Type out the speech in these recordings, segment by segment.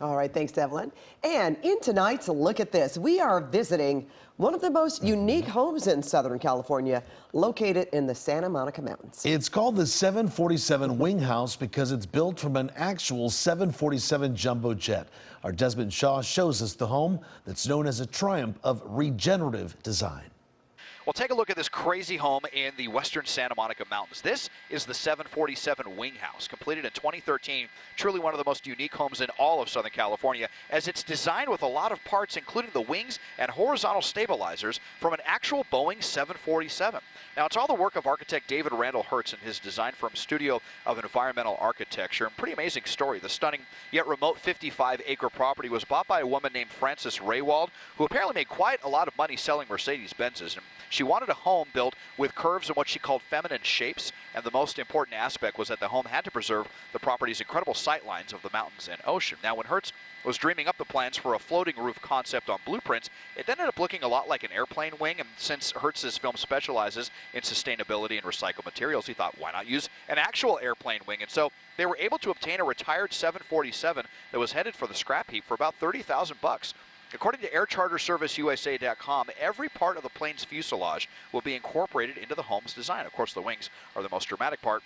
All right, thanks, Evelyn. And in tonight's Look at This, we are visiting one of the most unique homes in Southern California, located in the Santa Monica Mountains. It's called the 747 Wing House because it's built from an actual 747 jumbo jet. Our Desmond Shaw shows us the home that's known as a triumph of regenerative design. Well, take a look at this crazy home in the western Santa Monica Mountains. This is the 747 Wing House, completed in 2013. Truly one of the most unique homes in all of Southern California, as it's designed with a lot of parts, including the wings and horizontal stabilizers from an actual Boeing 747. Now, it's all the work of architect David Randall Hertz and his design firm Studio of Environmental Architecture. And pretty amazing story. The stunning yet remote 55-acre property was bought by a woman named Frances Raywald, who apparently made quite a lot of money selling Mercedes-Benzes. And she wanted a home built with curves and what she called feminine shapes, and the most important aspect was that the home had to preserve the property's incredible sightlines of the mountains and ocean. Now, when Hertz was dreaming up the plans for a floating roof concept on blueprints, it ended up looking a lot like an airplane wing, and since Hertz's film specializes in sustainability and recycled materials, he thought, why not use an actual airplane wing? And so they were able to obtain a retired 747 that was headed for the scrap heap for about $30,000. According to aircharterserviceusa.com, every part of the plane's fuselage will be incorporated into the home's design. Of course, the wings are the most dramatic part.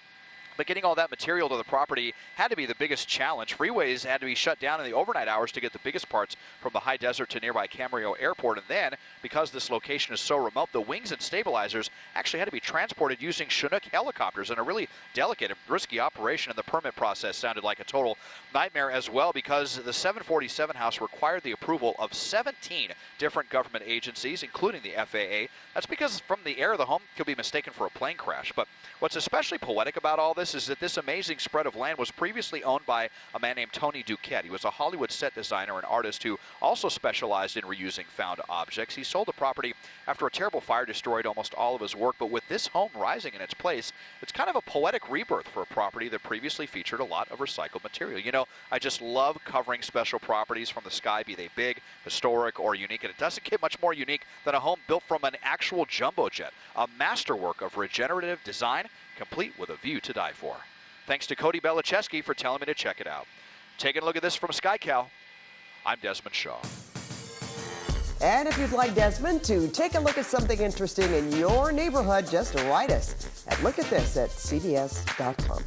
But getting all that material to the property had to be the biggest challenge. Freeways had to be shut down in the overnight hours to get the biggest parts from the high desert to nearby Camarillo Airport. And then, because this location is so remote, the wings and stabilizers actually had to be transported using Chinook helicopters in a really delicate and risky operation. And the permit process sounded like a total nightmare as well, because the 747 house required the approval of 17 different government agencies, including the FAA. That's because from the air, the home could be mistaken for a plane crash. But what's especially poetic about all this is that this amazing spread of land was previously owned by a man named Tony Duquette. He was a Hollywood set designer and artist who also specialized in reusing found objects. He sold the property after a terrible fire destroyed almost all of his work, but with this home rising in its place, it's kind of a poetic rebirth for a property that previously featured a lot of recycled material. You know, I just love covering special properties from the sky, be they big, historic, or unique, and it doesn't get much more unique than a home built from an actual jumbo jet, a masterwork of regenerative design, complete with a view to die for. Thanks to Cody Belicheski for telling me to check it out. Taking a look at this from SkyCal, I'm Desmond Shaw. And if you'd like Desmond to take a look at something interesting in your neighborhood, just write us at lookatthis@cbs.com.